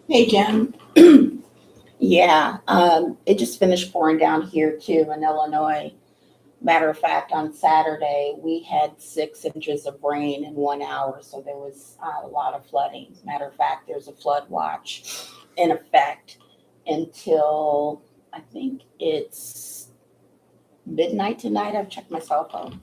Hey, Jim. Yeah, it just finished pouring down here too in Illinois. Matter of fact, on Saturday, we had 6 inches of rain in 1 hour, so there was a lot of flooding. Matter of fact, there's a flood watch in effect until I think it's midnight tonight. I've checked my cell phone.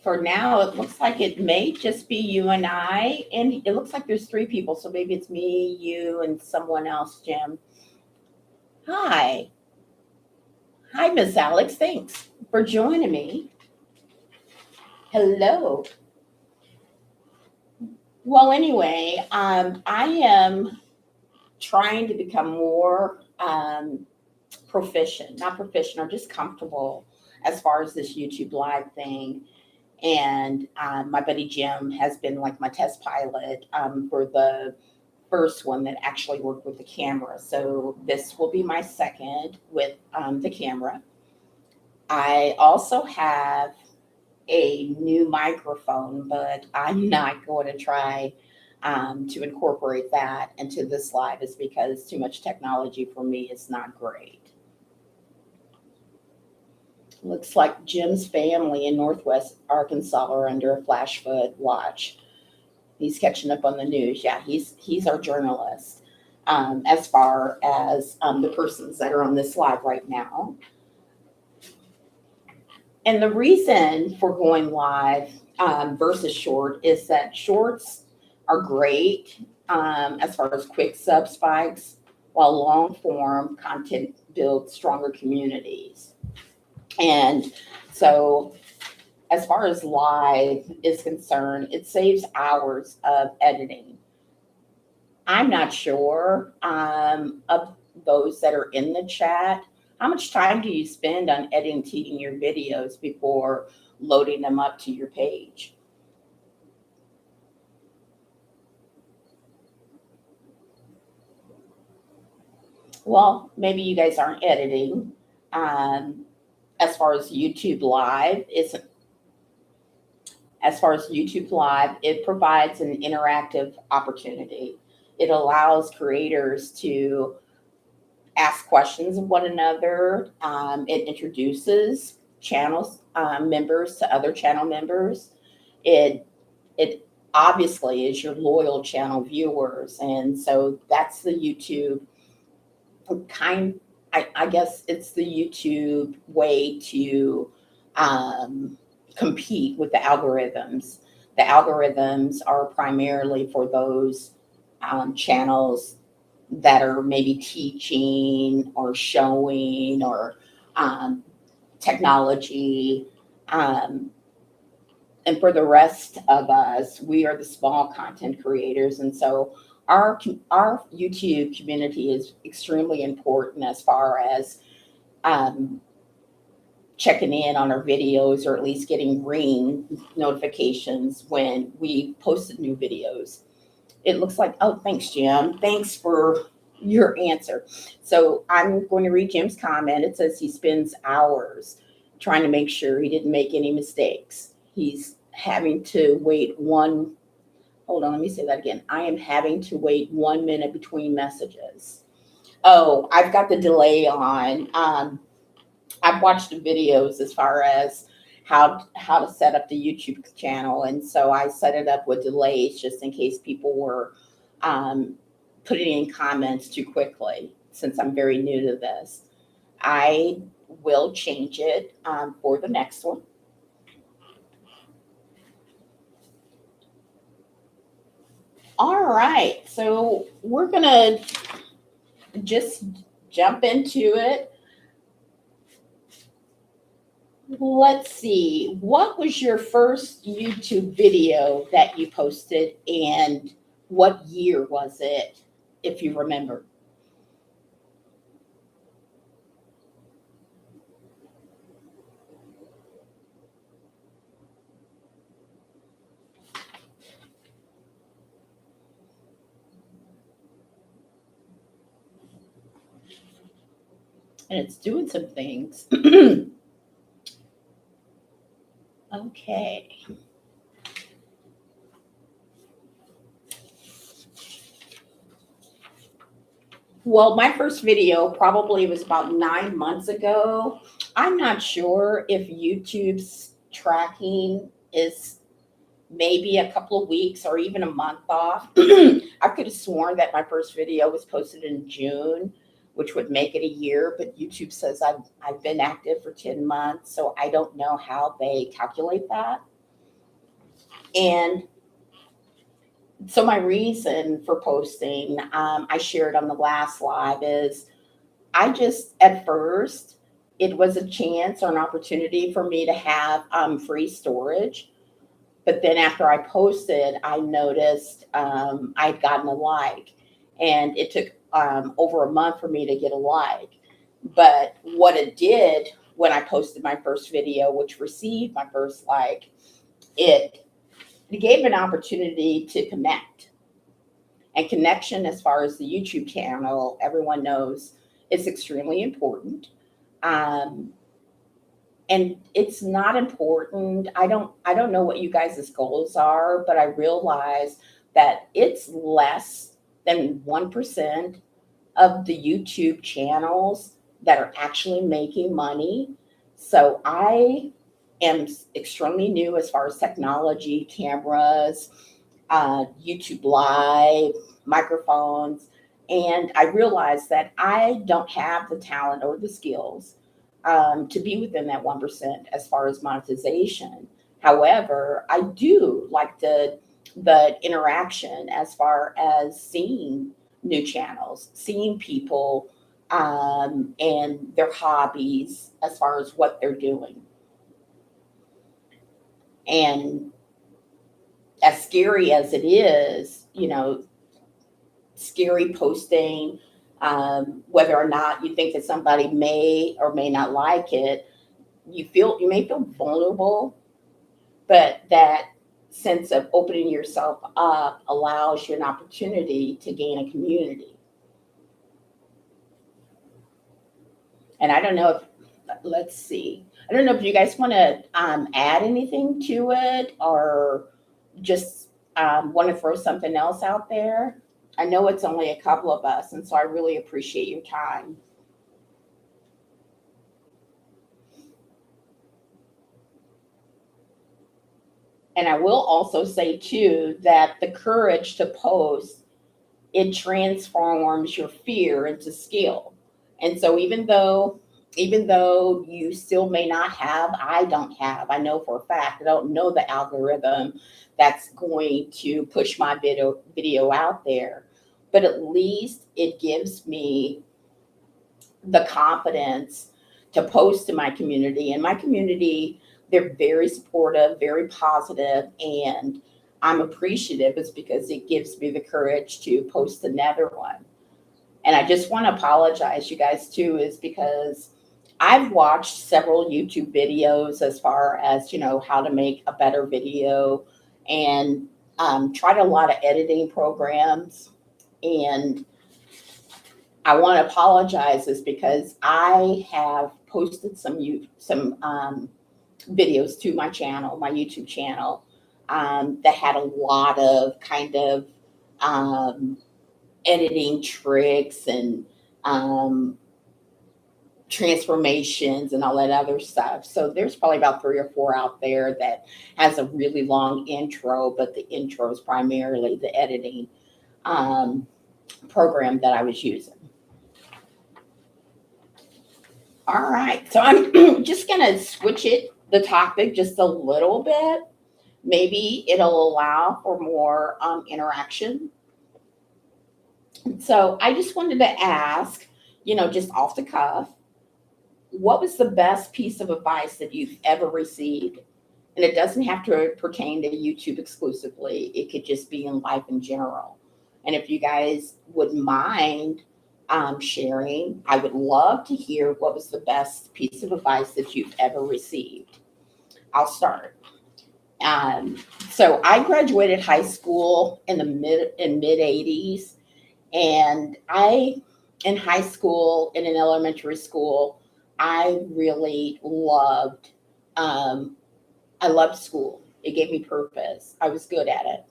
For now, it looks like it may just be you and I, and it looks like there's 3 people, so maybe it's me, you, and someone else, Jim. Hi. Hi, Miss Alex. Thanks for joining me. Hello. Well, anyway, I am trying to become more proficient, not proficient, or just comfortable as far as this YouTube live thing. And my buddy Jim has been like my test pilot for the first one that actually worked with the camera. So this will be my second with the camera. I also have a new microphone, but I'm not going to try to incorporate that into this live, is because too much technology for me is not great. Looks like Jim's family in Northwest Arkansas are under a flash flood watch. He's catching up on the news. Yeah, he's our journalist. As far as the persons that are on this live right now, and the reason for going live versus short is that shorts are great as far as quick sub spikes, while long form content builds stronger communities. And so, as far as live is concerned, it saves hours of editing. I'm not sure of those that are in the chat. How much time do you spend on editing your videos before loading them up to your page? Well, maybe you guys aren't editing. Um, as far as YouTube Live, it's as far as YouTube Live, it provides an interactive opportunity. It allows creators to ask questions of one another. It introduces channels members to other channel members. It it obviously is your loyal channel viewers, and so that's the YouTube kind. I guess it's the YouTube way to compete with the algorithms. The algorithms are primarily for those channels that are maybe teaching or showing or um, technology. Um, and for the rest of us, we are the small content creators. And so our YouTube community is extremely important as far as um, checking in on our videos, or at least getting ring notifications when we posted new videos. It looks like, oh, thanks, Jim. Thanks for your answer. So I'm going to read Jim's comment. It says he spends hours trying to make sure he didn't make any mistakes. He's having to wait one, hold on, let me say that again. I am having to wait 1 minute between messages. Oh, I've got the delay on. I've watched the videos as far as how to set up the YouTube channel, and so I set it up with delays just in case people were um, putting in comments too quickly. Since I'm very new to this, I will change it for the next one. All right, so we're gonna just jump into it. Let's see. What was your first YouTube video that you posted, and what year was it, if you remember? And it's doing some things. Okay. Well, my first video probably was about 9 months ago. I'm not sure if YouTube's tracking is maybe a couple of weeks or even a month off. I could have sworn that my first video was posted in June, which would make it a year, but YouTube says I've been active for 10 months, so I don't know how they calculate that. And so my reason for posting, I shared on the last live, is I just, at first, it was a chance or an opportunity for me to have free storage. But then after I posted, I noticed I'd gotten a like, and it took over a month for me to get a like. But what it did when I posted my first video, which received my first like, it gave an opportunity to connect. And connection, as far as the YouTube channel, everyone knows is extremely important. Um, and it's not important. I don't know what you guys' goals are, but I realize that it's less than 1% of the YouTube channels that are actually making money. So I am extremely new as far as technology, cameras, YouTube Live, microphones, and I realized that I don't have the talent or the skills to be within that 1% as far as monetization. However, I do like the interaction as far as seeing new channels, seeing people and their hobbies as far as what they're doing. And as scary as it is, scary posting, whether or not you think that somebody may or may not like it, you may feel vulnerable, but that sense of opening yourself up allows you an opportunity to gain a community. And I don't know if, let's see, I don't know if you guys want to add anything to it, or just want to throw something else out there. I know it's only a couple of us, and so I really appreciate your time. And I will also say too that the courage to post, it transforms your fear into skill. And so even though you still may not have, I don't have, I know for a fact, I don't know the algorithm that's going to push my video out there, but at least it gives me the confidence to post to my community. And my community, they're very supportive, very positive, and I'm appreciative. It's because it gives me the courage to post another one. And I just want to apologize, you guys, too, is because I've watched several YouTube videos as far as, how to make a better video, and tried a lot of editing programs. And I want to apologize is because I have posted some videos to my channel, my YouTube channel, that had a lot of kind of um, editing tricks and um, transformations and all that other stuff. So there's probably about 3 or 4 out there that has a really long intro, but the intro is primarily the editing um, program that I was using. All right, so I'm just gonna switch the topic just a little bit. Maybe it'll allow for more interaction. So I just wanted to ask, just off the cuff, what was the best piece of advice that you've ever received? And it doesn't have to pertain to YouTube exclusively. It could just be in life in general. And if you guys wouldn't mind sharing, I would love to hear what was the best piece of advice that you've ever received. I'll start. Um, so I graduated high school in the mid '80s, and in high school and in elementary school, I really loved. Um, I loved school. It gave me purpose. I was good at it.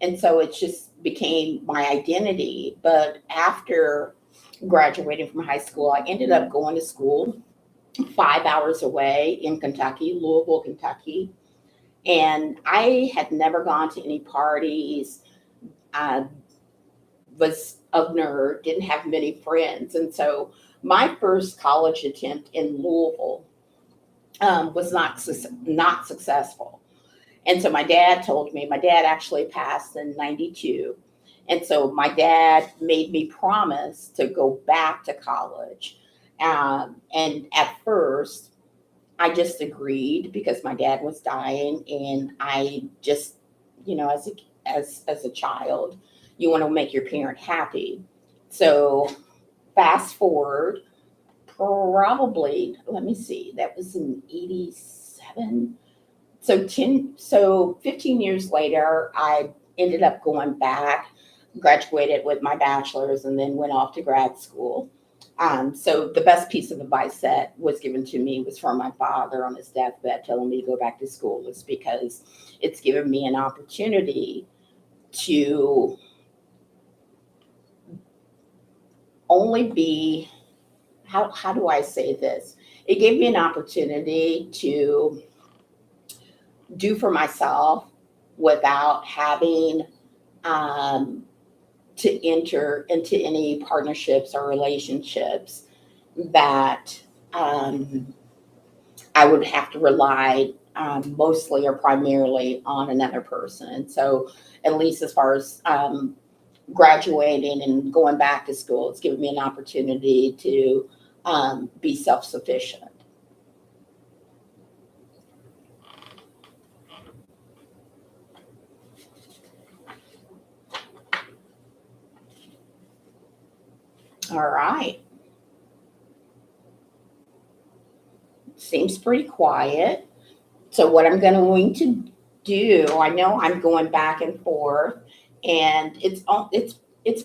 And so it just became my identity. But after graduating from high school, I ended up going to school 5 hours away in Kentucky, Louisville, Kentucky. And I had never gone to any parties. I was a nerd, didn't have many friends. And so my first college attempt in Louisville was not successful. And so my dad told me, my dad actually passed in 92. And so my dad made me promise to go back to college. And at first, I just agreed because my dad was dying, and I just, as a child, you want to make your parent happy. So fast forward, probably, let me see, that was in 87. So 15 years later, I ended up going back, graduated with my bachelor's, and then went off to grad school. So the best piece of advice that was given to me was from my father on his deathbed, telling me to go back to school, is because it's given me an opportunity to only be, how do I say this? It gave me an opportunity to do for myself without having to enter into any partnerships or relationships that I would have to rely mostly or primarily on another person. So, at least as far as graduating and going back to school, it's given me an opportunity to be self sufficient. All right. Seems pretty quiet. So what I'm going to do, I know I'm going back and forth, and it's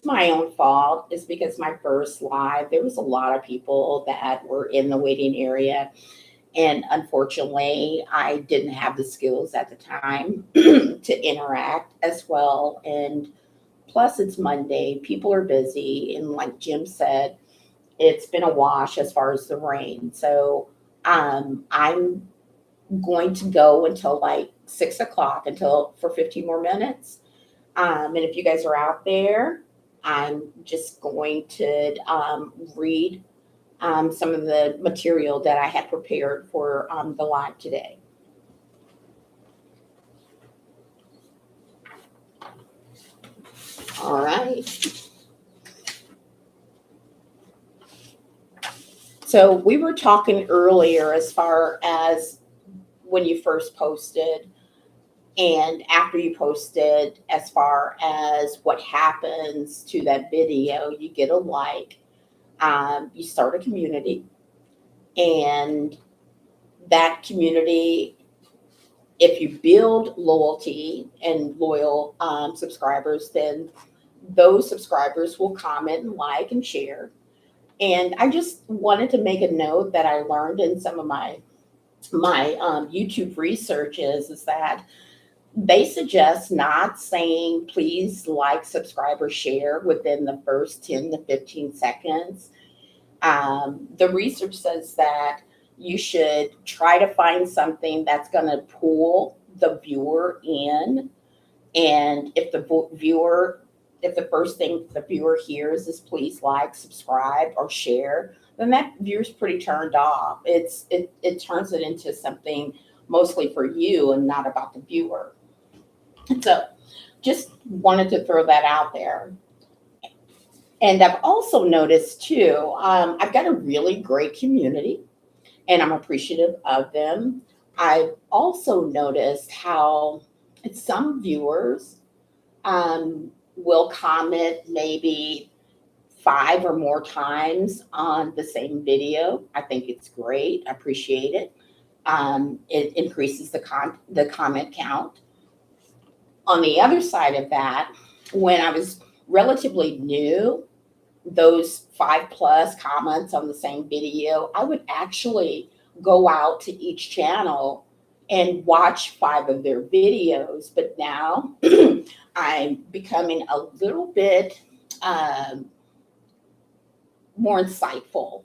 my own fault. It's because my first live, there was a lot of people that were in the waiting area, and unfortunately, I didn't have the skills at the time to interact as well. And plus, it's Monday, people are busy, and like Jim said, it's been a wash as far as the rain. So I'm going to go until like 6 o'clock, until for 15 more minutes. And if you guys are out there, I'm just going to read some of the material that I had prepared for the live today. All right. So we were talking earlier as far as when you first posted and after you posted, as far as what happens to that video. You get a like, you start a community, and that community, if you build loyalty and loyal subscribers, then those subscribers will comment and like and share. And I just wanted to make a note that I learned in some of my YouTube research is that they suggest not saying please like, subscribe, or share within the first 10 to 15 seconds. The research says that you should try to find something that's going to pull the viewer in. And if the first thing the viewer hears is please like, subscribe, or share, then that viewer's pretty turned off. It turns it into something mostly for you and not about the viewer. So just wanted to throw that out there. And I've also noticed too, I've got a really great community, and I'm appreciative of them. I've also noticed how some viewers will comment maybe 5 or more times on the same video. I think it's great. I appreciate it. It increases the comment count. On the other side of that, when I was relatively new, those 5+ comments on the same video, I would actually go out to each channel and watch 5 of their videos. But now I'm becoming a little bit more insightful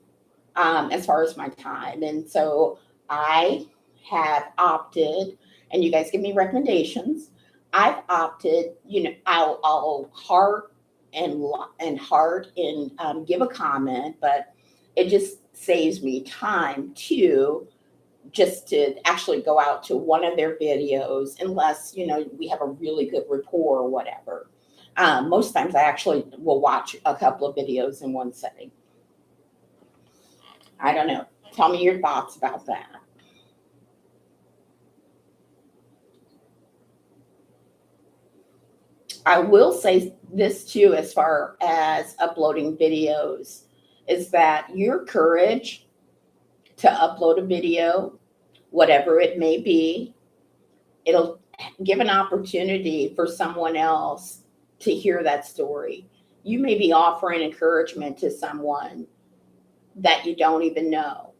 as far as my time. And so I have opted, and you guys give me recommendations. I've opted, I'll heart and give a comment, but it just saves me time to actually go out to one of their videos, unless we have a really good rapport or whatever. Most times I actually will watch a couple of videos in one setting. I don't know. Tell me your thoughts about that. I will say this too, as far as uploading videos, is that your courage to upload a video, whatever it may be, it'll give an opportunity for someone else to hear that story. You may be offering encouragement to someone that you don't even know.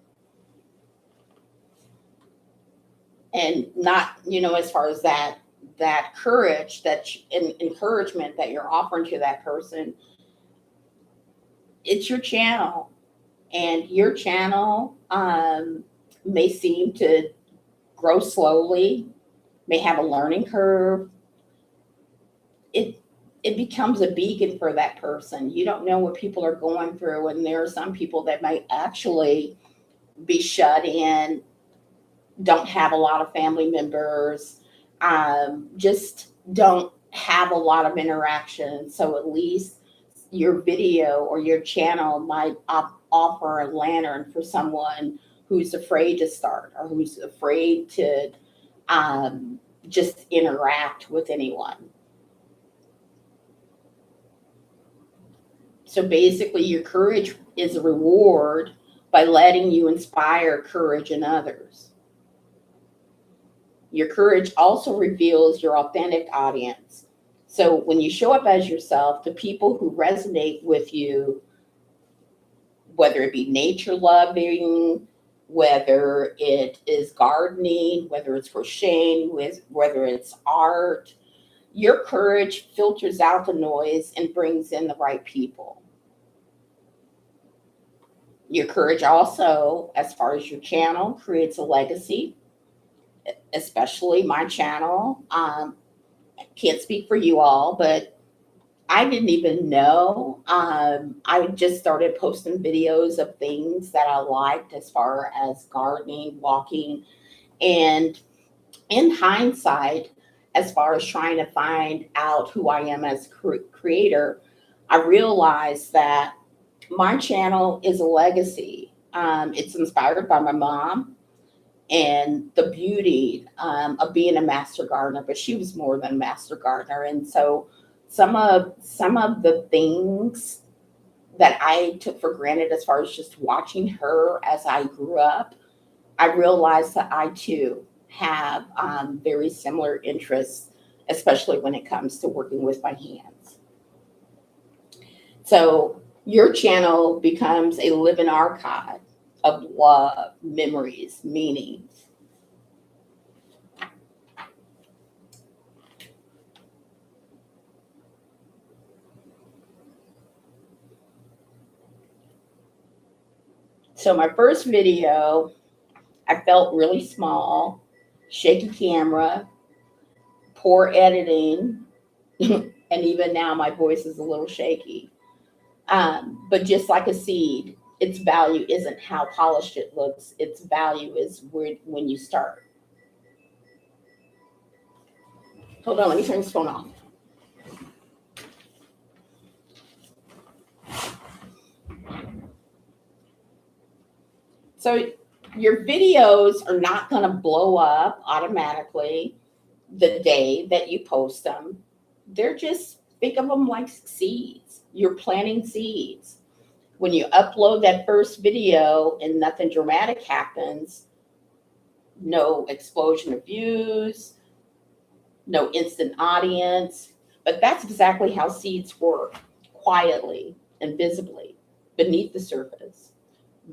And not, as far as that courage, encouragement that you're offering to that person, it's your channel. And your channel may seem to grow slowly, may have a learning curve. It becomes a beacon for that person. You don't know what people are going through, and there are some people that might actually be shut in, don't have a lot of family members, just don't have a lot of interaction. So at least your video or your channel might offer a lantern for someone who's afraid to start, or who's afraid to just interact with anyone. So basically, your courage is a reward by letting you inspire courage in others. Your courage also reveals your authentic audience. So when you show up as yourself, the people who resonate with you, whether it be nature loving, whether it is gardening, whether it's crocheting, whether it's art, your courage filters out the noise and brings in the right people. Your courage also, as far as your channel, creates a legacy, especially my channel. I can't speak for you all, but I didn't even know. I just started posting videos of things that I liked, as far as gardening, walking, and in hindsight, as far as trying to find out who I am as creator, I realized that my channel is a legacy. It's inspired by my mom and the beauty of being a master gardener, but she was more than a master gardener. And so some of the things that I took for granted, as far as just watching her as I grew up, I realized that I too have very similar interests, especially when it comes to working with my hands. So your channel becomes a living archive of love, memories, meanings. So my first video, I felt really small, shaky camera, poor editing, and even now my voice is a little shaky. But just like a seed, its value isn't how polished it looks. Its value is when you start. Hold on, let me turn this phone off. So your videos are not going to blow up automatically the day that you post them. They're just, think of them like seeds. You're planting seeds. When you upload that first video and nothing dramatic happens, no explosion of views, no instant audience, but that's exactly how seeds work, quietly and visibly beneath the surface.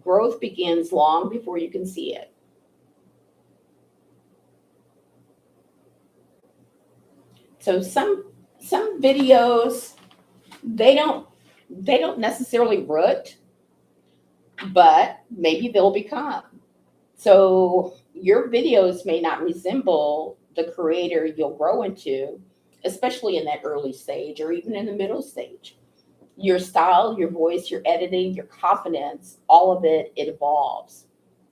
Growth begins long before you can see it. So some videos, they don't necessarily root, but maybe they'll become. So your videos may not resemble the creator you'll grow into, especially in that early stage or even in the middle stage. Your style, your voice, your editing, your confidence, all of it evolves.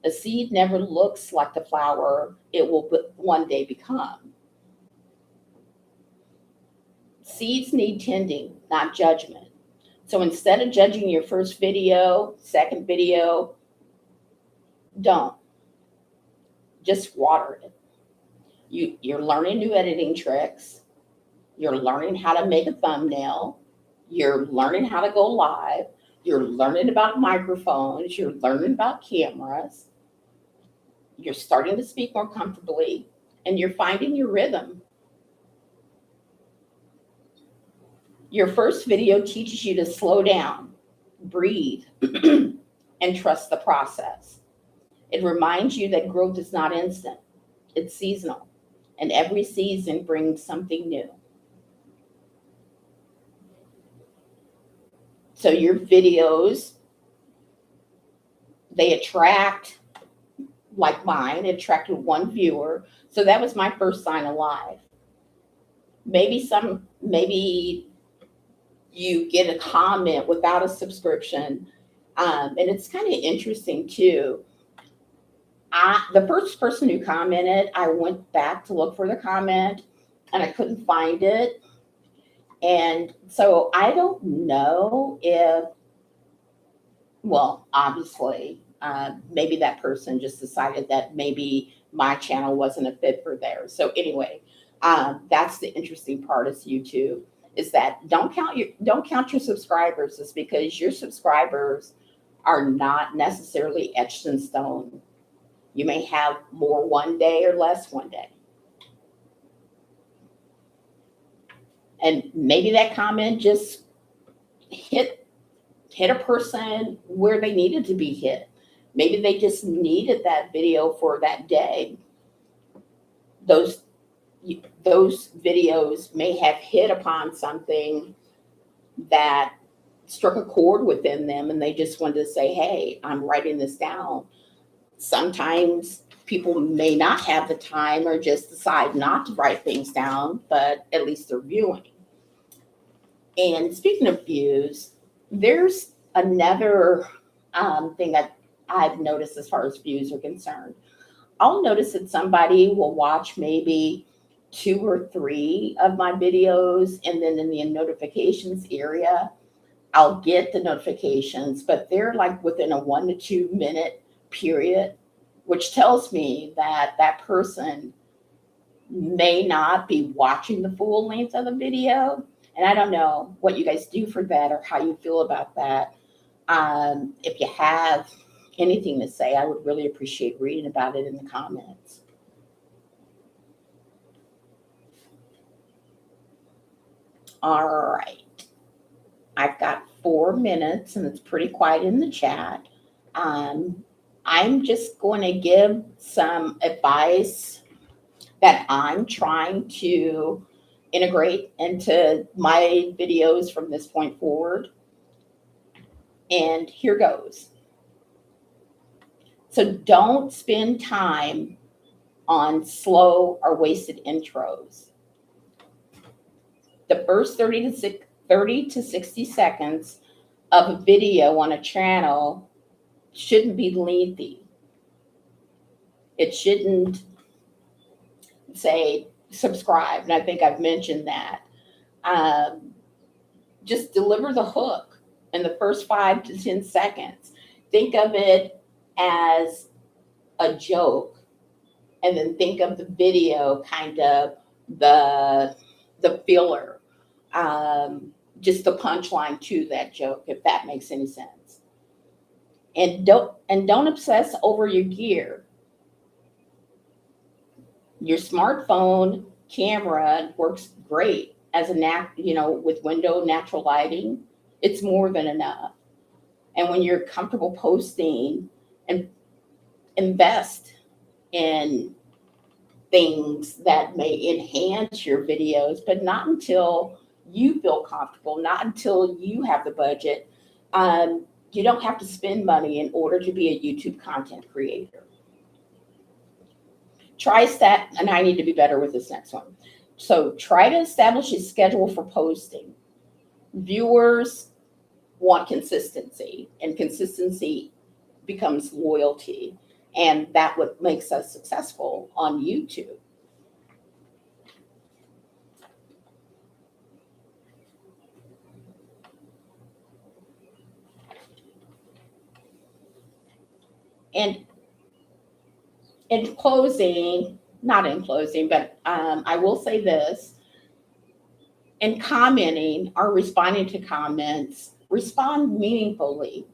A seed never looks like the flower it will one day become. Seeds need tending, not judgment. So instead of judging your first video, second video, don't. Just water it. You're learning new editing tricks. You're learning how to make a thumbnail. You're learning how to go live. You're learning about microphones. You're learning about cameras. You're starting to speak more comfortably, and you're finding your rhythm. Your first video teaches you to slow down, breathe, and trust the process. It reminds you that growth is not instant, it's seasonal, and every season brings something new. So your videos, they attract, like mine, it attracted one viewer. So that was my first sign of life. Maybe you get a comment without a subscription. And it's kind of interesting too. The first person who commented, I went back to look for the comment and I couldn't find it. And so I don't know if, well, obviously, maybe that person just decided that maybe my channel wasn't a fit for theirs. So anyway, that's the interesting part of YouTube, is that don't count your subscribers, just because your subscribers are not necessarily etched in stone. You may have more one day or less one day. And maybe that comment just hit a person where they needed to be hit. Maybe they just needed that video for that day. Those videos may have hit upon something that struck a chord within them, and they just wanted to say, hey, I'm writing this down. Sometimes people may not have the time or just decide not to write things down, but at least they're viewing. And speaking of views, there's another thing that I've noticed as far as views are concerned. I'll notice that somebody will watch maybe 2 or 3 of my videos, and then in the notifications area, I'll get the notifications, but they're like within a 1 to 2 minute period, which tells me that that person may not be watching the full length of the video. And I don't know what you guys do for that or how you feel about that. If you have anything to say, I would really appreciate reading about it in the comments. All right. I've got 4 minutes and it's pretty quiet in the chat. I'm just going to give some advice that I'm trying to integrate into my videos from this point forward. And here goes. So don't spend time on slow or wasted intros. The first 30 to 60 seconds of a video on a channel shouldn't be lengthy. It shouldn't say subscribe, and I think I've mentioned that. Just deliver the hook in the first 5 to 10 seconds. Think of it as a joke, and then think of the video kind of the filler, just the punchline to that joke, if that makes any sense. And don't obsess over your gear. Your smartphone camera works great as with window natural lighting. It's more than enough. And when you're comfortable posting, and invest in things that may enhance your videos, but not until you feel comfortable, not until you have the budget. You don't have to spend money in order to be a YouTube content creator. And I need to be better with this next one. So try to establish a schedule for posting. Viewers want consistency, and consistency becomes loyalty. And that's what makes us successful on YouTube. And in closing, not in closing, but I will say this. In commenting or responding to comments, respond meaningfully.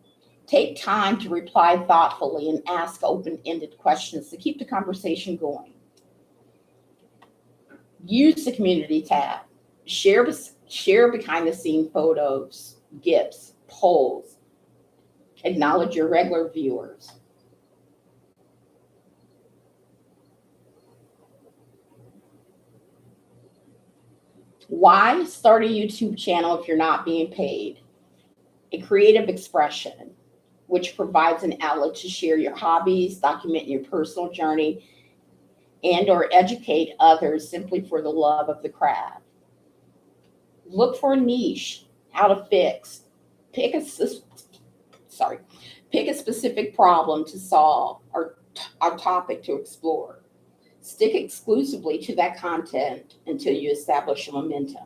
Take time to reply thoughtfully and ask open-ended questions to keep the conversation going. Use the community tab. Share behind-the-scene photos, GIFs, polls. Acknowledge your regular viewers. Why start a YouTube channel if you're not being paid? A creative expression, which provides an outlet to share your hobbies, document your personal journey, and or educate others simply for the love of the craft. Look for a niche, how to fix. Pick a specific problem to solve or a topic to explore. Stick exclusively to that content until you establish a momentum.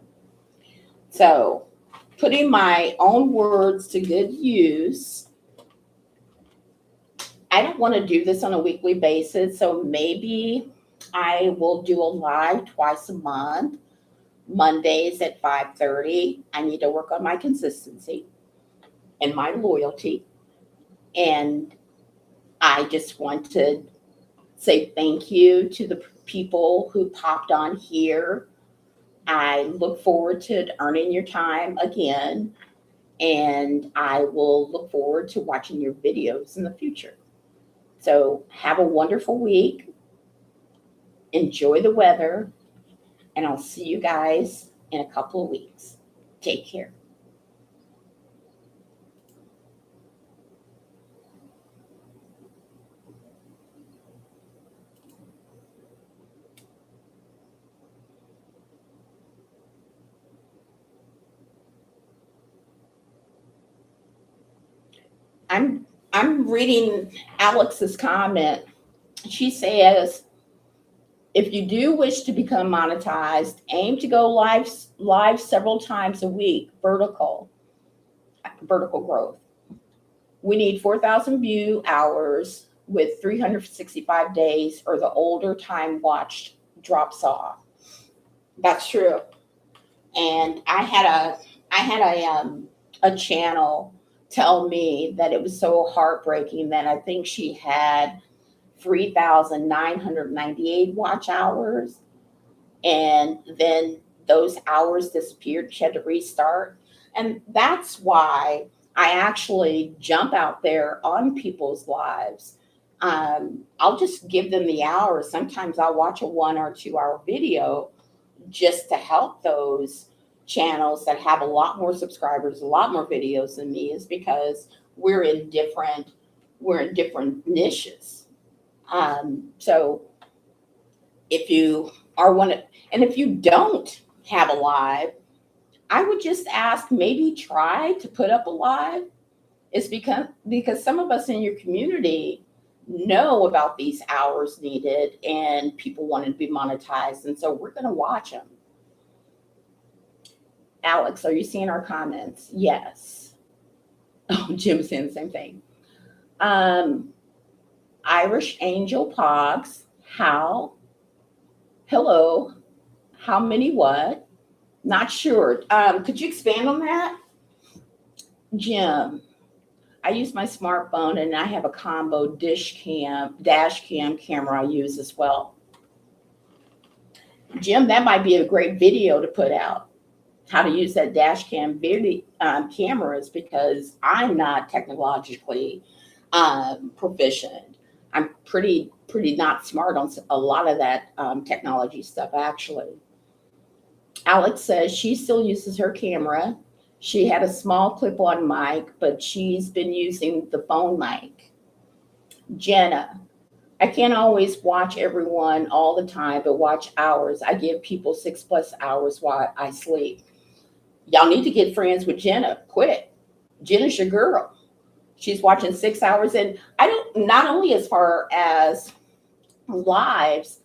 So, putting my own words to good use, I don't want to do this on a weekly basis, so maybe I will do a live twice a month, Mondays at 5:30. I need to work on my consistency and my loyalty. And I just want to say thank you to the people who popped on here. I look forward to earning your time again, and I will look forward to watching your videos in the future. So have a wonderful week. Enjoy the weather, and I'll see you guys in a couple of weeks. Take care. I'm reading Alex's comment. She says, if you do wish to become monetized, aim to go live several times a week, vertical growth. We need 4,000 view hours with 365 days, or the older time watched drops off. That's true. And I had a channel tell me that it was so heartbreaking that I think she had 3,998 watch hours, and then those hours disappeared. She had to restart. And that's why I actually jump out there on people's lives. I'll just give them the hours. Sometimes I'll watch a 1 or 2 hour video just to help those channels that have a lot more subscribers, a lot more videos than me, is because we're in different niches. So if you are and if you don't have a live, I would just ask, maybe try to put up a live. It's because some of us in your community know about these hours needed and people want to be monetized. And so we're going to watch them. Alex, are you seeing our comments? Yes. Oh, Jim's saying the same thing. Irish Angel Pogs, hello, how many what? Not sure. Could you expand on that? Jim, I use my smartphone and I have a combo dash cam camera I use as well. Jim, that might be a great video to put out. How to use that dash cam video cameras, because I'm not technologically proficient. I'm pretty pretty not smart on a lot of that technology stuff, actually. Alex says she still uses her camera. She had a small clip-on mic, but she's been using the phone mic. Jenna, I can't always watch everyone all the time, but watch hours. I give people 6+ hours while I sleep. Y'all need to get friends with Jenna. Quick. Jenna's your girl. She's watching 6 hours. And I don't, not only as far as lives,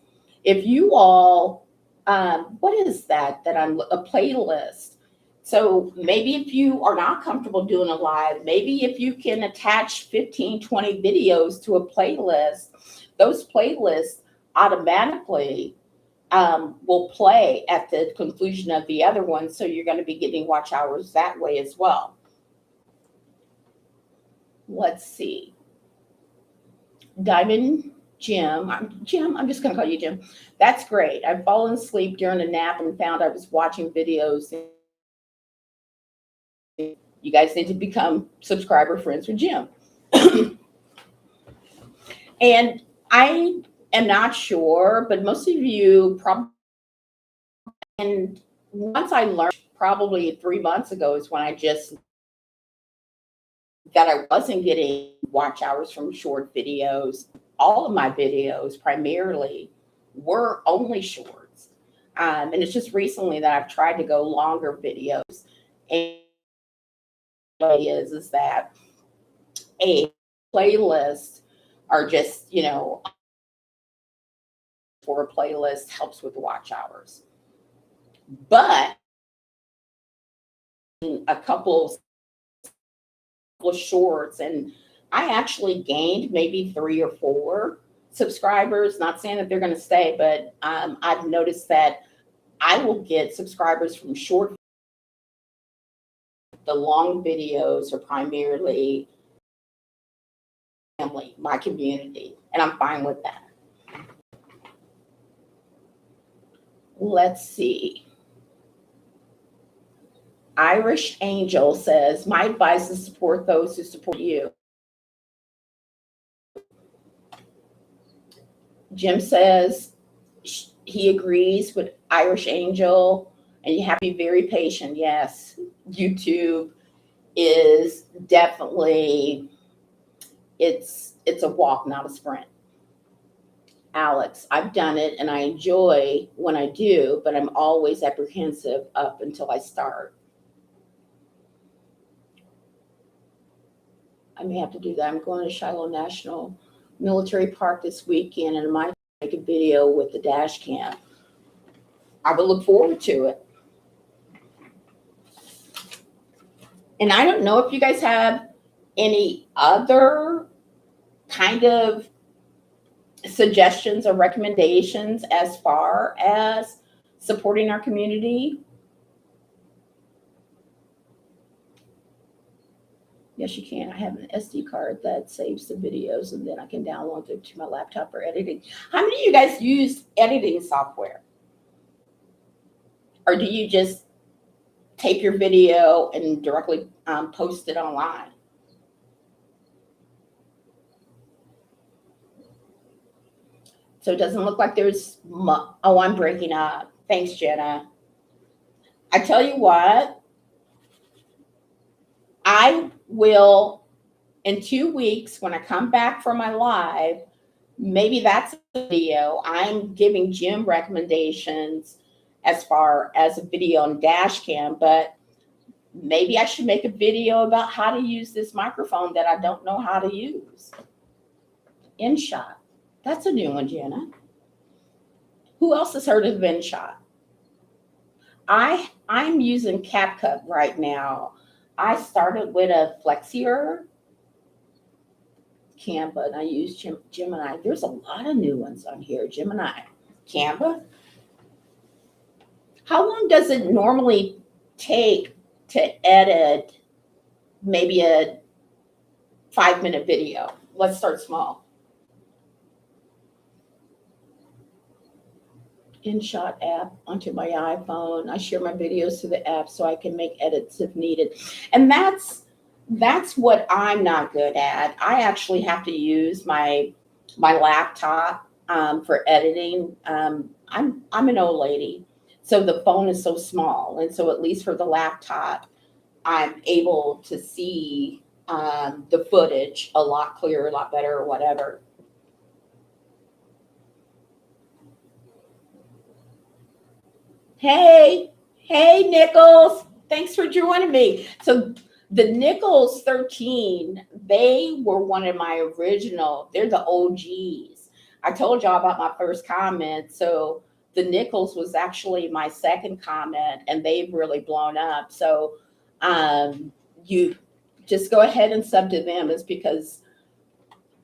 if you all, what is that I'm a playlist? So maybe if you are not comfortable doing a live, maybe if you can attach 15, 20 videos to a playlist, those playlists automatically will play at the conclusion of the other one. So you're going to be getting watch hours that way as well. Let's see. Diamond Jim, I'm just going to call you Jim. That's great. I've fallen asleep during a nap and found I was watching videos. You guys need to become subscriber friends with Jim. And I am not sure, but most of you probably, and once I learned, probably 3 months ago is when I just, that I wasn't getting watch hours from short videos. All of my videos primarily were only shorts. And it's just recently that I've tried to go longer videos. And is that a playlist are just, you know, for a playlist helps with watch hours. But a couple of shorts, and I actually gained maybe 3 or 4 subscribers. Not saying that they're going to stay, but I've noticed that I will get subscribers from short. The long videos are primarily family, my community, and I'm fine with that. Let's see. Irish Angel says, my advice is support those who support you. Jim says he agrees with Irish Angel, and you have to be very patient. Yes, YouTube is definitely, it's a walk, not a sprint. Alex, I've done it and I enjoy when I do, but I'm always apprehensive up until I start. I may have to do that. I'm going to Shiloh National Military Park this weekend, and I might make a video with the dash cam. I will look forward to it. And I don't know if you guys have any other kind of suggestions or recommendations as far as supporting our community. Yes, you can. I have an SD card that saves the videos, and then I can download them to my laptop for editing. How many of you guys use editing software? Or do you just take your video and directly post it online? So it doesn't look like there's, oh, I'm breaking up. Thanks, Jenna. I tell you what, I will, in 2 weeks, when I come back from my live, maybe that's a video. I'm giving Jim recommendations as far as a video on dash cam, but maybe I should make a video about how to use this microphone that I don't know how to use. InShot. That's a new one, Jenna. Who else has heard of InShot? I'm using CapCut right now. I started with a Flexier Canva, and I use Gemini. There's a lot of new ones on here. Gemini, Canva. How long does it normally take to edit maybe a 5-minute video? Let's start small. InShot app onto my iPhone. I share my videos to the app so I can make edits if needed. And that's what I'm not good at. I actually have to use my my laptop for editing. I'm an old lady, so the phone is so small, and so at least for the laptop, I'm able to see the footage a lot clearer, a lot better, or whatever. Hey, hey, Nichols. Thanks for joining me. So the Nichols 13, they were one of my original, they're the OGs. I told y'all about my first comment. So the Nichols was actually my second comment, and they've really blown up. So you just go ahead and sub to them. Is because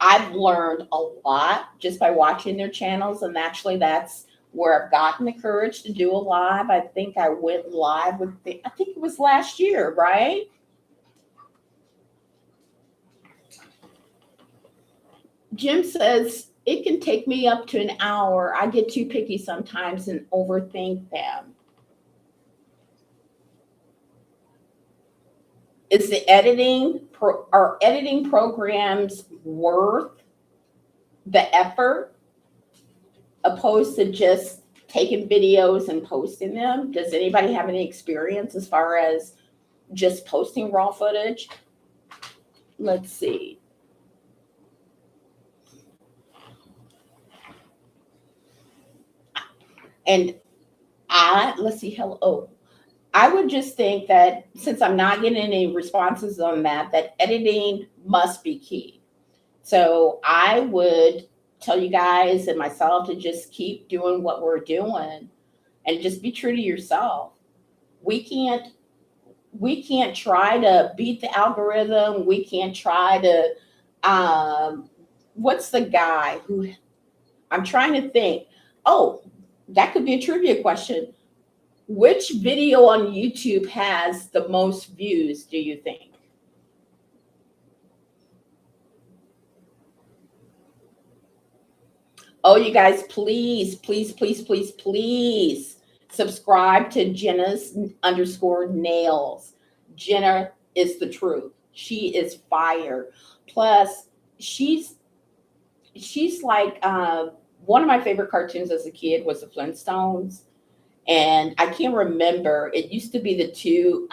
I've learned a lot just by watching their channels, and actually that's where I've gotten the courage to do a live. I think I went live I think it was last year, right? Jim says it can take me up to an hour. I get too picky sometimes and overthink them. Is the are editing programs worth the effort opposed to just taking videos and posting them? Does anybody have any experience as far as just posting raw footage? Let's see. And let's see, hello. Oh, I would just think that since I'm not getting any responses on that editing must be key. So I would tell you guys and myself to just keep doing what we're doing and just be true to yourself. We can't try to beat the algorithm. We can't try to what's the guy who I'm trying to think. Oh, that could be a trivia question. Which video on YouTube has the most views, do you think? Oh, you guys, please, please, please, please, please subscribe to Jenna's underscore nails. Jenna is the truth. She is fire. Plus, she's like one of my favorite cartoons as a kid was the Flintstones. And I can't remember. It used to be the two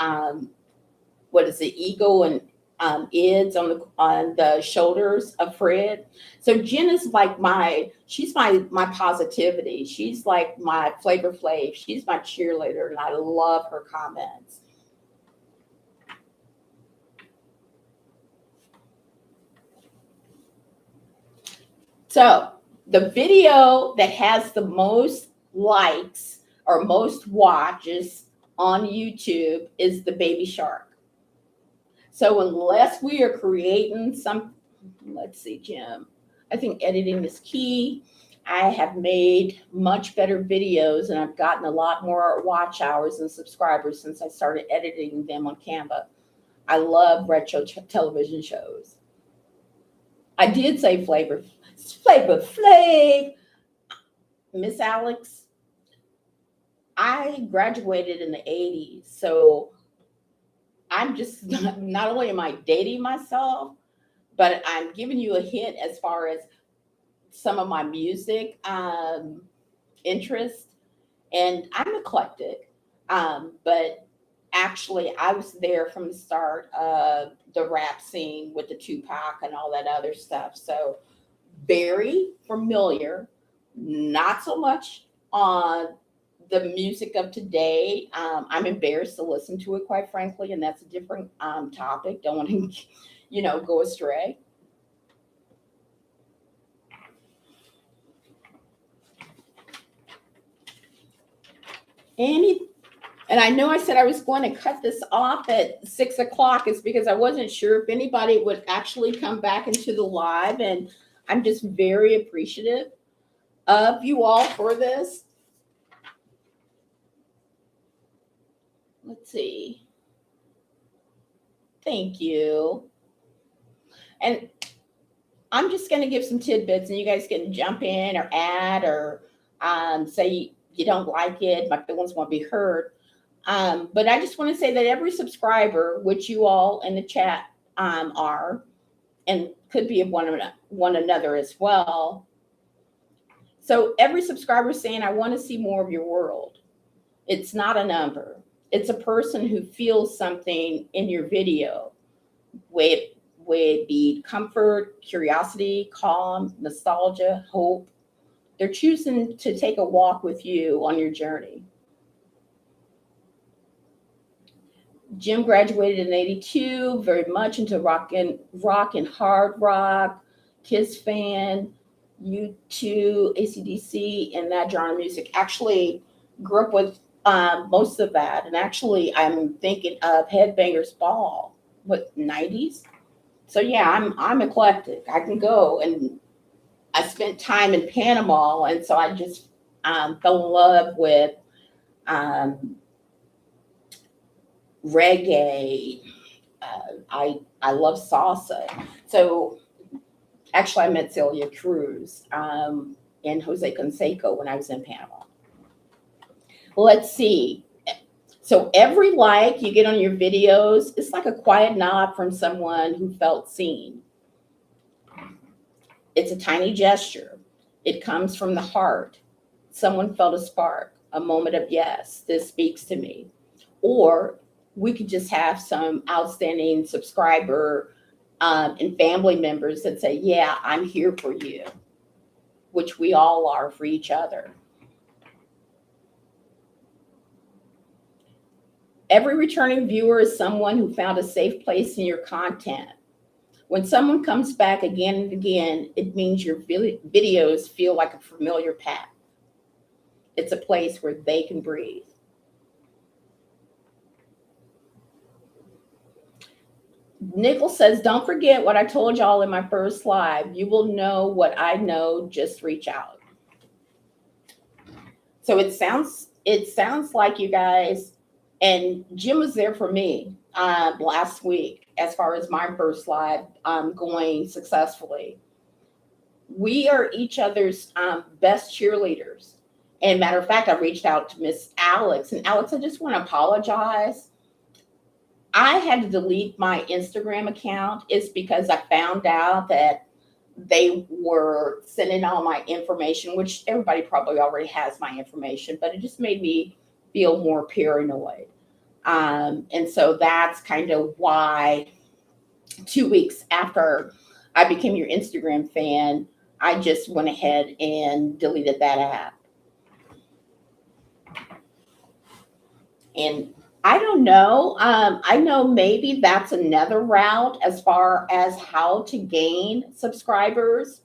what is it, Eagle and Ids on the shoulders of Fred. So Jen is like she's my positivity. She's like my Flavor Flav. She's my cheerleader, and I love her comments. So the video that has the most likes or most watches on YouTube is the baby shark. So unless we are creating let's see, Jim, I think editing is key. I have made much better videos, and I've gotten a lot more watch hours and subscribers since I started editing them on Canva. I love retro television shows. I did say Flavor Flav. Miss Alex, I graduated in the 80s, so I'm just not only am I dating myself, but I'm giving you a hint as far as some of my music interest, and I'm eclectic. But actually, I was there from the start of the rap scene with the Tupac and all that other stuff. So very familiar, not so much on the music of today. I'm embarrassed to listen to it, quite frankly, and that's a different topic. Don't want to, go astray. And I know I said I was going to cut this off at 6:00 is because I wasn't sure if anybody would actually come back into the live, and I'm just very appreciative of you all for this. Let's see. Thank you. And I'm just going to give some tidbits, and you guys can jump in or add or say you don't like it. My feelings won't be hurt. But I just want to say that every subscriber, which you all in the chat are, and could be one one another as well. So every subscriber is saying, I want to see more of your world. It's not a number. It's a person who feels something in your video. Would it be comfort, curiosity, calm, nostalgia, hope? They're choosing to take a walk with you on your journey. Jim graduated in '82, very much into rock and hard rock, Kiss fan, U2, AC/DC, and that genre of music. Actually, grew up with most of that. And actually, I'm thinking of Headbangers Ball, what, '90s? So yeah, I'm eclectic. I can go, and I spent time in Panama, and so I just fell in love with reggae. I love salsa. So actually, I met Celia Cruz and Jose Canseco when I was in Panama. Let's see. So every like you get on your videos, it's like a quiet nod from someone who felt seen. It's a tiny gesture. It comes from the heart. Someone felt a spark, a moment of yes, this speaks to me. Or we could just have some outstanding subscriber and family members that say, yeah, I'm here for you, which we all are for each other. Every returning viewer is someone who found a safe place in your content. When someone comes back again and again, it means your videos feel like a familiar path. It's a place where they can breathe. Nickel says, don't forget what I told y'all in my first live. You will know what I know. Just reach out. So it sounds like you guys, and Jim was there for me last week as far as my first live going successfully. We are each other's best cheerleaders. And matter of fact, I reached out to Miss Alex, and Alex, I just want to apologize. I had to delete my Instagram account. It's because I found out that they were sending all my information, which everybody probably already has my information, but it just made me feel more paranoid. And so that's kind of why 2 weeks after I became your Instagram fan, I just went ahead and deleted that app. And I don't know. I know maybe that's another route as far as how to gain subscribers.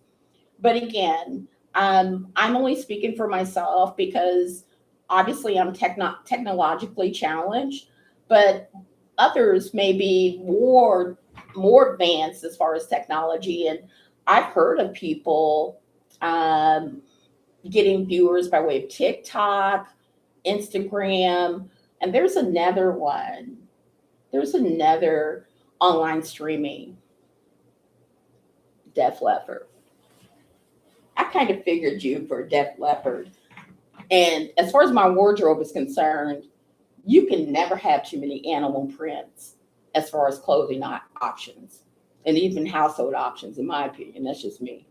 But again, I'm only speaking for myself because obviously I'm technologically challenged, but others may be more advanced as far as technology. And I've heard of people getting viewers by way of TikTok, Instagram, and there's another one. There's another online streaming, Def Leppard. I kind of figured you for Def Leppard. And as far as my wardrobe is concerned, you can never have too many animal prints as far as clothing options and even household options, in my opinion. That's just me.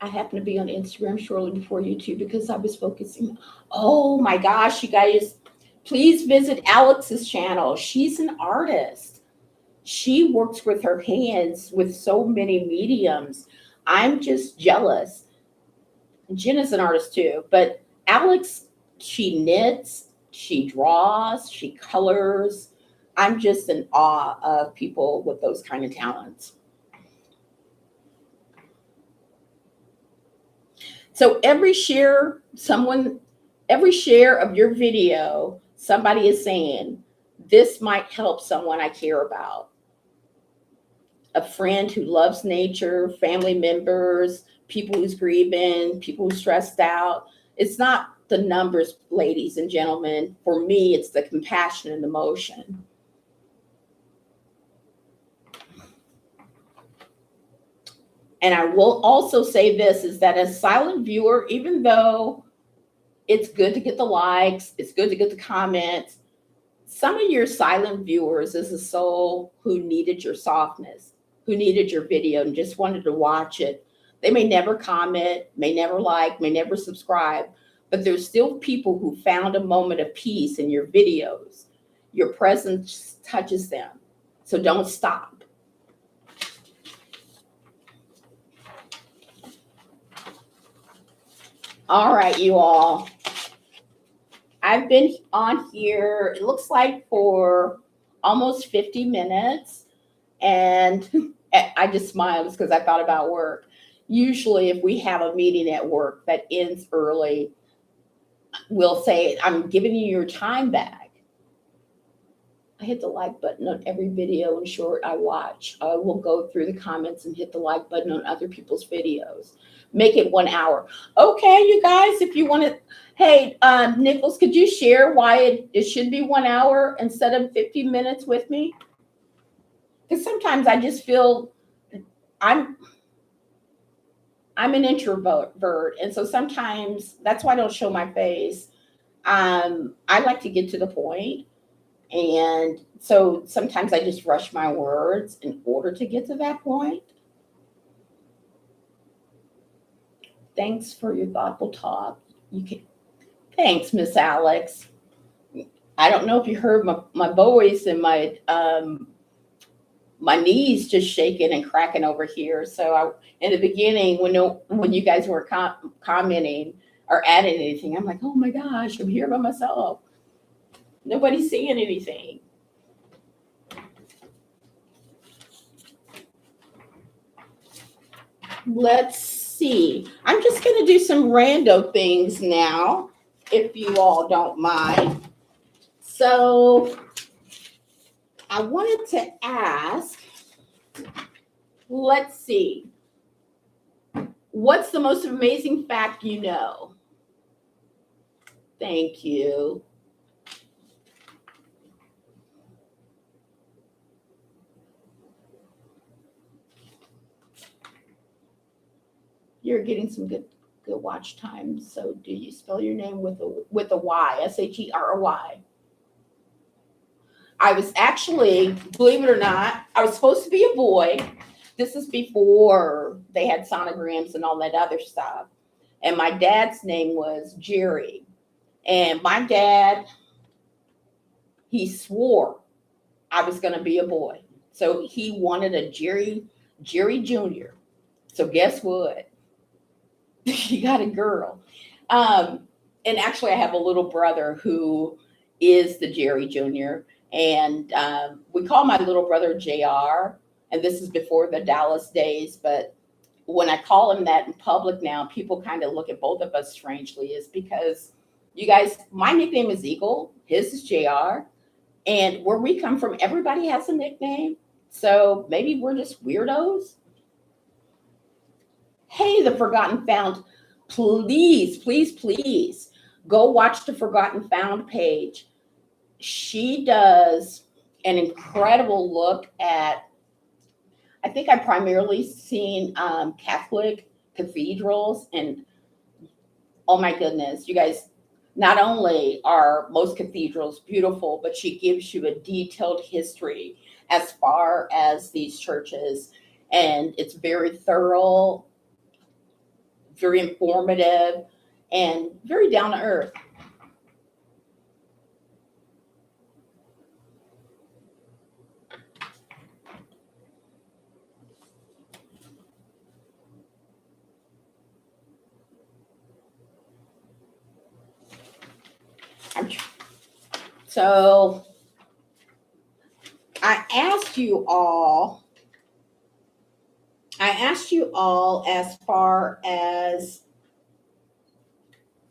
I happened to be on Instagram shortly before YouTube because I was focusing. Oh my gosh, you guys, please visit Alex's channel. She's an artist. She works with her hands with so many mediums. I'm just jealous. Jen is an artist too, but Alex, she knits, she draws, she colors. I'm just in awe of people with those kind of talents. So every share of your video, somebody is saying, this might help someone I care about. A friend who loves nature, family members, people who's grieving, people who's stressed out. It's not the numbers, ladies and gentlemen. For me, it's the compassion and emotion. And I will also say this, is that as a silent viewer, even though it's good to get the likes, it's good to get the comments, Some of your silent viewers is a soul who needed your softness, who needed your video and just wanted to watch it. They may never comment, may never like, may never subscribe, but there's still people who found a moment of peace in your videos. Your presence touches them. So don't stop. All right, you all. I've been on here, it looks like for almost 50 minutes. And I just smiled because I thought about work. Usually, if we have a meeting at work that ends early, we'll say, I'm giving you your time back. I hit the like button on every video and short I watch. I will go through the comments and hit the like button on other people's videos. Make it 1 hour. Okay, you guys, if you want to, hey, Nicholas, could you share why it should be 1 hour instead of 50 minutes with me? Because sometimes I just feel I'm an introvert, and so sometimes that's why I don't show my face. I like to get to the point, and so sometimes I just rush my words in order to get to that point. Thanks for your thoughtful talk. Thanks, Miss Alex. I don't know if you heard my voice and my knees just shaking and cracking over here. So in the beginning, when you guys were commenting or adding anything, I'm like, oh my gosh, I'm here by myself. Nobody's seeing anything. Let's see. I'm just going to do some rando things now, if you all don't mind. So I wanted to ask, let's see. What's the most amazing fact you know? Thank you. You're getting some good watch time. So do you spell your name with a Y, Sheroy? I was actually, believe it or not, I was supposed to be a boy. This is before they had sonograms and all that other stuff. And my dad's name was Jerry. And my dad, he swore I was going to be a boy. So he wanted a Jerry Jr. So guess what? He got a girl. And actually, I have a little brother who is the Jerry Jr. And we call my little brother JR. And this is before the Dallas days. But when I call him that in public now, people kind of look at both of us strangely, is because you guys, my nickname is Eagle. His is JR. And where we come from, everybody has a nickname. So maybe we're just weirdos. Hey, the Forgotten Found, please go watch the Forgotten Found page. She does an incredible look at, I think I've primarily seen Catholic cathedrals, and oh my goodness, you guys, not only are most cathedrals beautiful, but she gives you a detailed history as far as these churches, and it's very thorough, very informative, and very down to earth. So I asked you all as far as,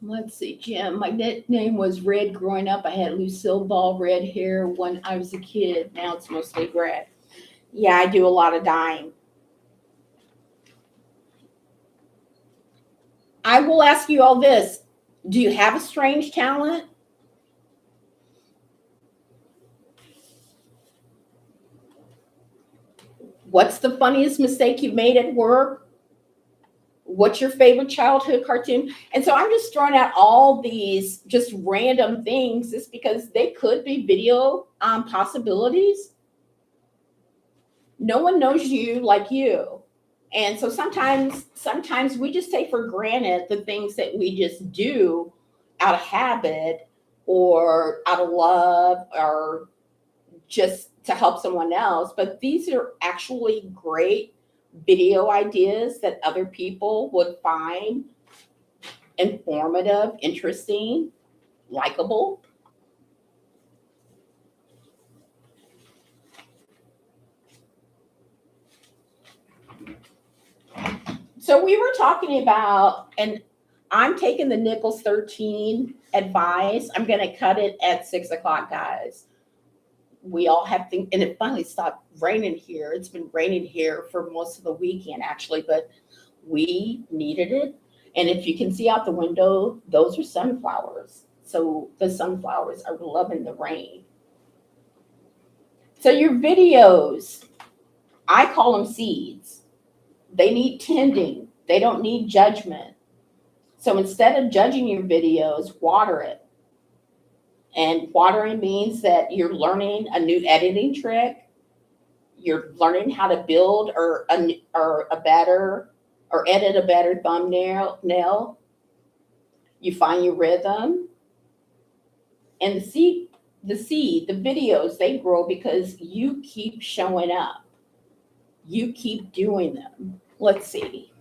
let's see, Jim, my nickname was Red growing up. I had Lucille Ball red hair when I was a kid. Now it's mostly red. Yeah, I do a lot of dyeing. I will ask you all this. Do you have a strange talent? What's the funniest mistake you've made at work? What's your favorite childhood cartoon? And so I'm just throwing out all these just random things just because they could be video possibilities. No one knows you like you. And so sometimes we just take for granted the things that we just do out of habit or out of love or just to help someone else. But these are actually great video ideas that other people would find informative, interesting, likable. So we were talking about, and I'm taking the Nichols 13 advice. I'm going to cut it at 6 o'clock, guys. We all have things, and it finally stopped raining here. It's been raining here for most of the weekend, actually, but we needed it. And if you can see out the window, those are sunflowers. So the sunflowers are loving the rain. So your videos, I call them seeds. They need tending. They don't need judgment. So instead of judging your videos, water it. And watering means that you're learning a new editing trick. You're learning how to build or edit a better thumbnail. You find your rhythm. And the videos, they grow because you keep showing up. You keep doing them. Let's see.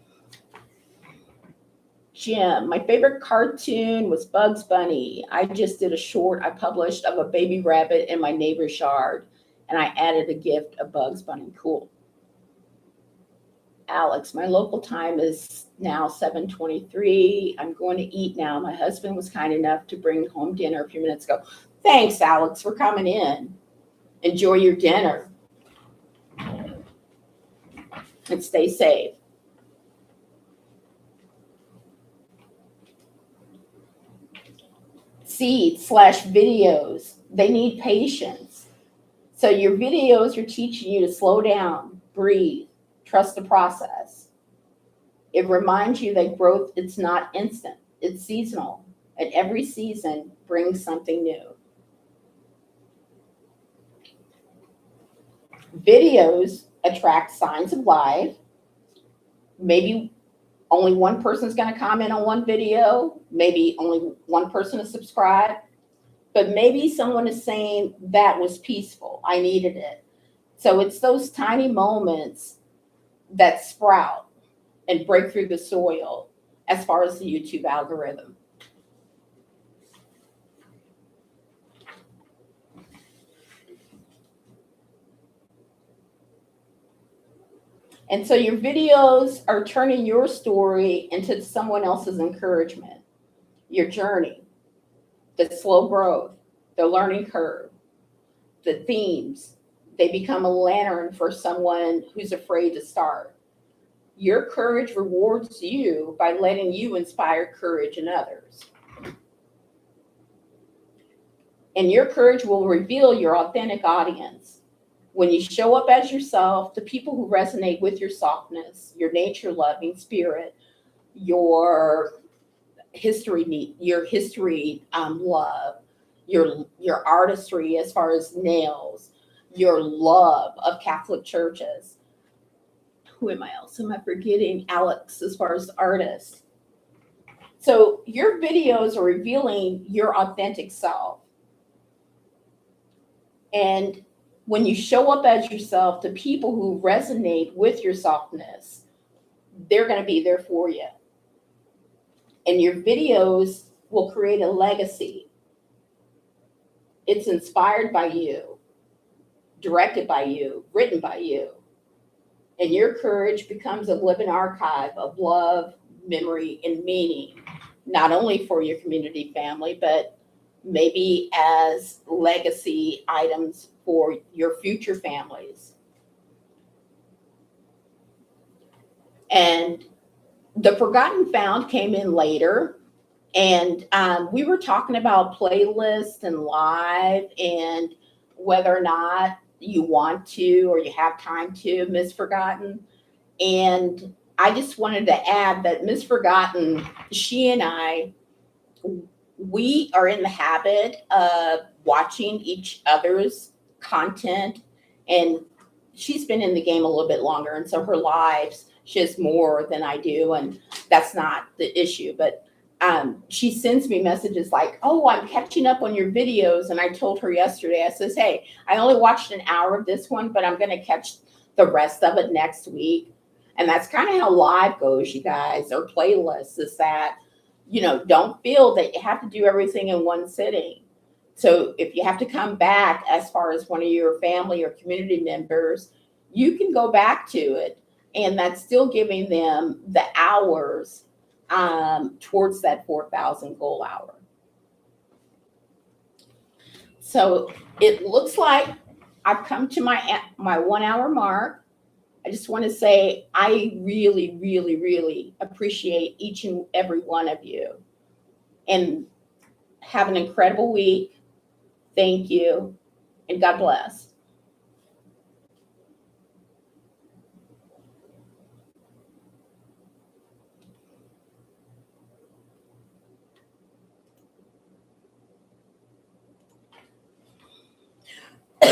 Jim, my favorite cartoon was Bugs Bunny. I just did a short I published of a baby rabbit in my neighbor's yard, and I added a gift of Bugs Bunny. Cool. Alex, my local time is now 7:23. I'm going to eat now. My husband was kind enough to bring home dinner a few minutes ago. Thanks, Alex, for coming in. Enjoy your dinner. And stay safe. Seeds/videos, they need patience. So your videos are teaching you to slow down, breathe, trust the process. It reminds you that growth, it's not instant, it's seasonal. And every season brings something new. Videos attract signs of life. Maybe only one person is going to comment on one video. Maybe only one person is subscribed. But maybe someone is saying that was peaceful. I needed it. So it's those tiny moments that sprout and break through the soil as far as the YouTube algorithm. And so your videos are turning your story into someone else's encouragement, your journey, the slow growth, the learning curve, the themes. They become a lantern for someone who's afraid to start. Your courage rewards you by letting you inspire courage in others. And your courage will reveal your authentic audience. When you show up as yourself, the people who resonate with your softness, your nature-loving spirit, your history love, your artistry as far as nails, your love of Catholic churches. Who am I else? Am I forgetting? Alex, as far as artists. So your videos are revealing your authentic self. And when you show up as yourself, the people who resonate with your softness, they're going to be there for you. And your videos will create a legacy. It's inspired by you, directed by you, written by you. And your courage becomes a living archive of love, memory, and meaning, not only for your community family, but maybe as legacy items for your future families. And the Forgotten Found came in later. And we were talking about playlists and live and whether or not you want to or you have time to, Miss Forgotten. And I just wanted to add that Miss Forgotten, she and I, we are in the habit of watching each other's content, and she's been in the game a little bit longer, and so her lives, she has more than I do, and that's not the issue. But she sends me messages like, "Oh, I'm catching up on your videos," and I told her yesterday, I says, "Hey, I only watched an hour of this one, but I'm going to catch the rest of it next week." And that's kind of how live goes, you guys, or playlists, is that, don't feel that you have to do everything in one sitting. So if you have to come back as far as one of your family or community members, you can go back to it. And that's still giving them the hours towards that 4,000 goal hour. So it looks like I've come to my 1 hour mark. I just want to say I really, really, really appreciate each and every one of you. And have an incredible week. Thank you. And God bless.